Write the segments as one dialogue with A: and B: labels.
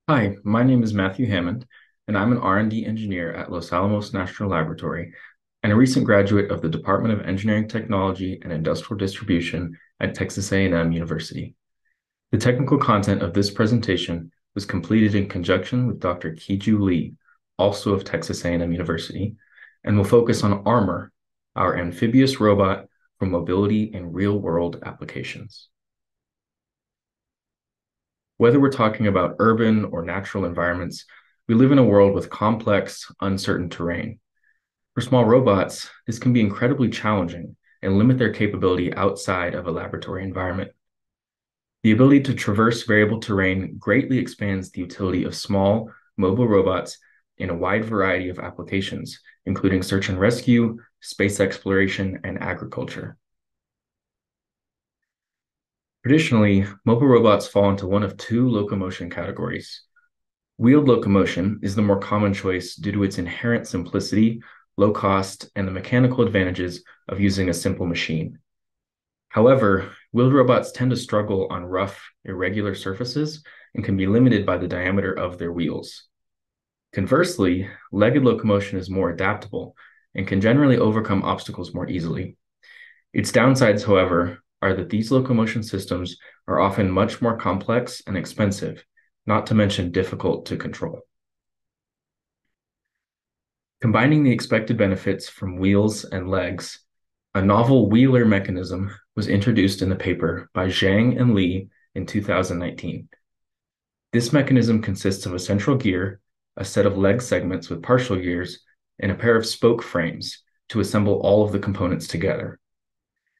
A: Hi, my name is Matthew Hammond, and I'm an R&D engineer at Los Alamos National Laboratory and a recent graduate of the Department of Engineering Technology and Industrial Distribution at Texas A&M University. The technical content of this presentation was completed in conjunction with Dr. Kiju Lee, also of Texas A&M University, and will focus on Armor, our amphibious robot for mobility in real-world applications. Whether we're talking about urban or natural environments, we live in a world with complex, uncertain terrain. For small robots, this can be incredibly challenging and limit their capability outside of a laboratory environment. The ability to traverse variable terrain greatly expands the utility of small, mobile robots in a wide variety of applications, including search and rescue, space exploration, and agriculture. Traditionally, mobile robots fall into one of two locomotion categories. Wheeled locomotion is the more common choice due to its inherent simplicity, low cost, and the mechanical advantages of using a simple machine. However, wheeled robots tend to struggle on rough, irregular surfaces and can be limited by the diameter of their wheels. Conversely, legged locomotion is more adaptable and can generally overcome obstacles more easily. Its downsides, however, are that these locomotion systems are often much more complex and expensive, not to mention difficult to control. Combining the expected benefits from wheels and legs, a novel Wheeler mechanism was introduced in the paper by Zhang and Li in 2019. This mechanism consists of a central gear, a set of leg segments with partial gears, and a pair of spoke frames to assemble all of the components together.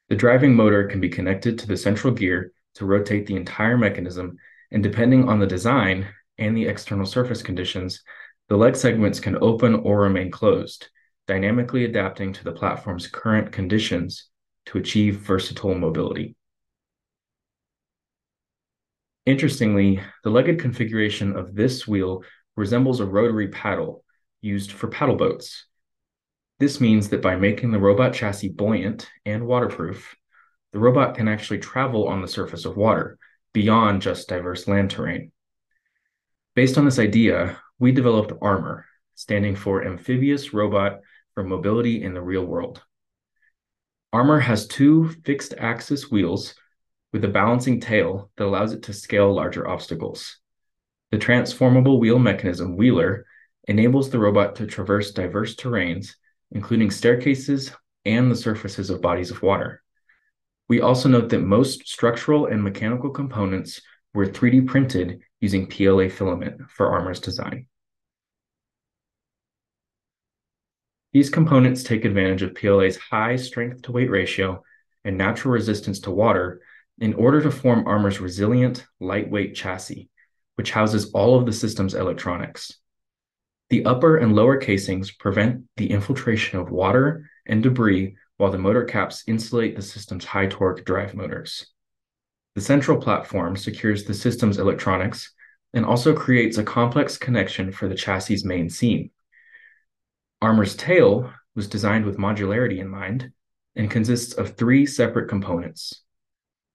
A: The driving motor can be connected to the central gear to rotate the entire mechanism, and depending on the design and the external surface conditions, the leg segments can open or remain closed, dynamically adapting to the platform's current conditions to achieve versatile mobility. Interestingly, the legged configuration of this wheel resembles a rotary paddle used for paddle boats. This means that by making the robot chassis buoyant and waterproof, the robot can actually travel on the surface of water beyond just diverse land terrain. Based on this idea, we developed Armor, standing for Amphibious Robot for Mobility in the Real World. Armor has two fixed axis wheels with a balancing tail that allows it to scale larger obstacles. The transformable wheel mechanism, Wheeler, enables the robot to traverse diverse terrains, including staircases and the surfaces of bodies of water. We also note that most structural and mechanical components were 3D printed using PLA filament for Armor's design. These components take advantage of PLA's high strength to weight ratio and natural resistance to water in order to form Armor's resilient, lightweight chassis, which houses all of the system's electronics. The upper and lower casings prevent the infiltration of water and debris, while the motor caps insulate the system's high torque drive motors. The central platform secures the system's electronics and also creates a complex connection for the chassis' main seam. Armor's tail was designed with modularity in mind and consists of three separate components.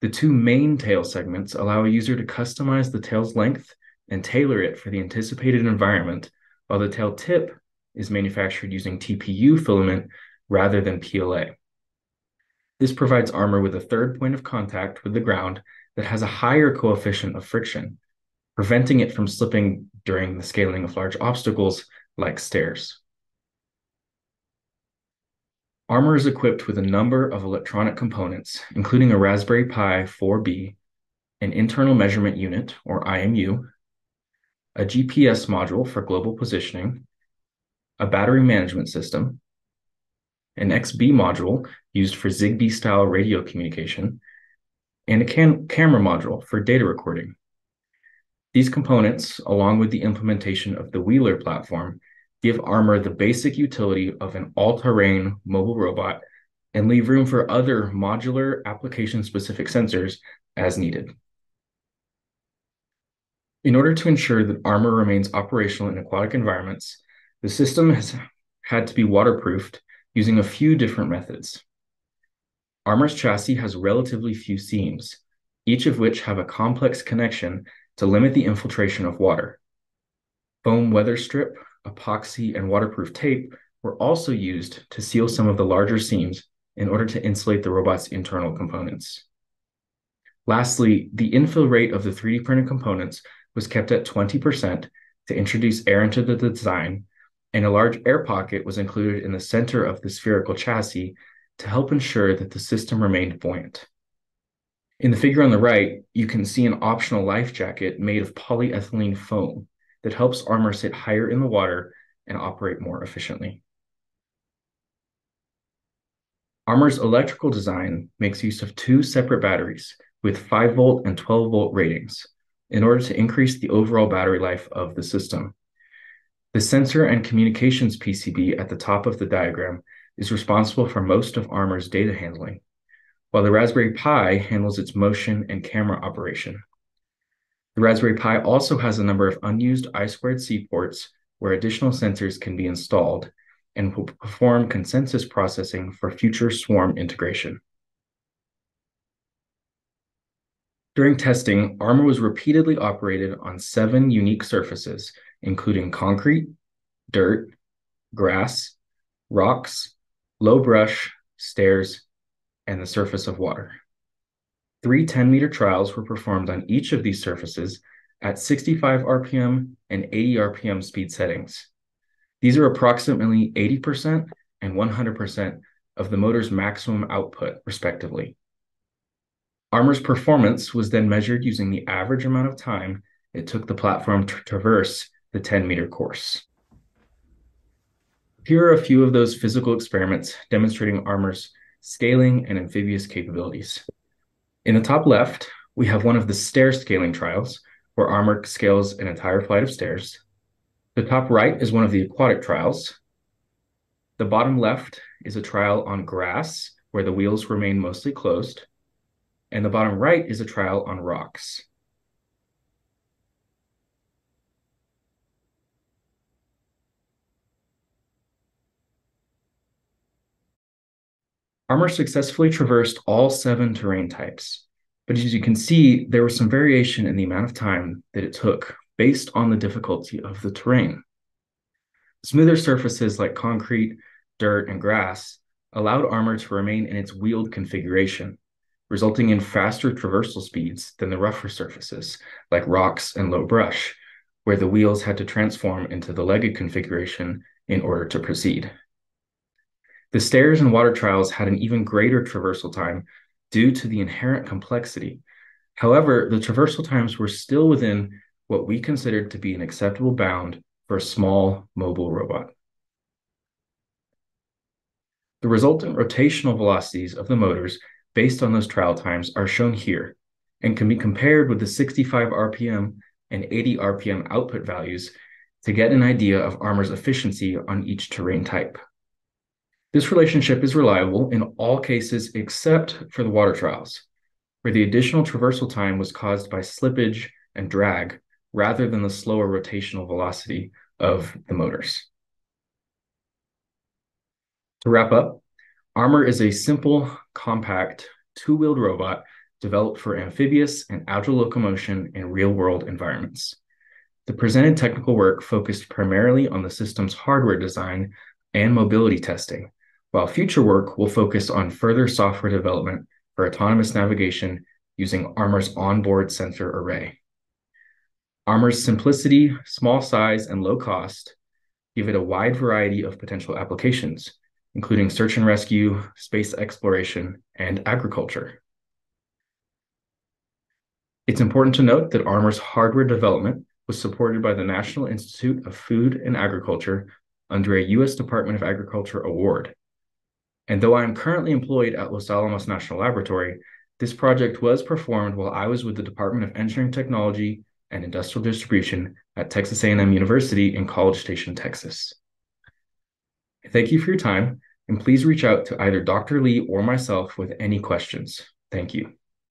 A: The two main tail segments allow a user to customize the tail's length and tailor it for the anticipated environment, while the tail tip is manufactured using TPU filament rather than PLA. This provides Armor with a third point of contact with the ground that has a higher coefficient of friction, preventing it from slipping during the scaling of large obstacles like stairs. Armor is equipped with a number of electronic components, including a Raspberry Pi 4B, an internal measurement unit, or IMU, a GPS module for global positioning, a battery management system, an XB module used for Zigbee-style radio communication, and a camera module for data recording. These components, along with the implementation of the Wheeler platform, give Armor the basic utility of an all-terrain mobile robot and leave room for other modular application-specific sensors as needed. In order to ensure that Armor remains operational in aquatic environments, the system has had to be waterproofed using a few different methods. Armor's chassis has relatively few seams, each of which have a complex connection to limit the infiltration of water. Foam weather strip, epoxy, and waterproof tape were also used to seal some of the larger seams in order to insulate the robot's internal components. Lastly, the infill rate of the 3D printed components was kept at 20% to introduce air into the design, and a large air pocket was included in the center of the spherical chassis to help ensure that the system remained buoyant. In the figure on the right, you can see an optional life jacket made of polyethylene foam that helps Armor sit higher in the water and operate more efficiently. Armor's electrical design makes use of two separate batteries with 5-volt and 12-volt ratings in order to increase the overall battery life of the system. The sensor and communications PCB at the top of the diagram is responsible for most of Armor's data handling, while the Raspberry Pi handles its motion and camera operation. The Raspberry Pi also has a number of unused I2C ports where additional sensors can be installed and will perform consensus processing for future swarm integration. During testing, Armor was repeatedly operated on 7 unique surfaces, including concrete, dirt, grass, rocks, low brush, stairs, and the surface of water. 3 10-meter trials were performed on each of these surfaces at 65 RPM and 80 RPM speed settings. These are approximately 80% and 100% of the motor's maximum output, respectively. Armor's performance was then measured using the average amount of time it took the platform to traverse the 10-meter course. Here are a few of those physical experiments demonstrating Armor's scaling and amphibious capabilities. In the top left, we have one of the stair scaling trials, where Armor scales an entire flight of stairs. The top right is one of the aquatic trials. The bottom left is a trial on grass, where the wheels remain mostly closed. And the bottom right is a trial on rocks. Armor successfully traversed all 7 terrain types, but as you can see, there was some variation in the amount of time that it took based on the difficulty of the terrain. Smoother surfaces like concrete, dirt, and grass allowed Armor to remain in its wheeled configuration, resulting in faster traversal speeds than the rougher surfaces like rocks and low brush, where the wheels had to transform into the legged configuration in order to proceed. The stairs and water trials had an even greater traversal time due to the inherent complexity. However, the traversal times were still within what we considered to be an acceptable bound for a small mobile robot. The resultant rotational velocities of the motors based on those trial times are shown here and can be compared with the 65 RPM and 80 RPM output values to get an idea of Armor's efficiency on each terrain type. This relationship is reliable in all cases except for the water trials, where the additional traversal time was caused by slippage and drag rather than the slower rotational velocity of the motors. To wrap up, Armor is a simple, compact, 2-wheeled robot developed for amphibious and agile locomotion in real-world environments. The presented technical work focused primarily on the system's hardware design and mobility testing, while future work will focus on further software development for autonomous navigation using Armor's onboard sensor array. Armor's simplicity, small size, and low cost give it a wide variety of potential applications, including search and rescue, space exploration, and agriculture. It's important to note that Armor's hardware development was supported by the National Institute of Food and Agriculture under a U.S. Department of Agriculture award. And though I am currently employed at Los Alamos National Laboratory, this project was performed while I was with the Department of Engineering Technology and Industrial Distribution at Texas A&M University in College Station, Texas. Thank you for your time, and please reach out to either Dr. Lee or myself with any questions. Thank you.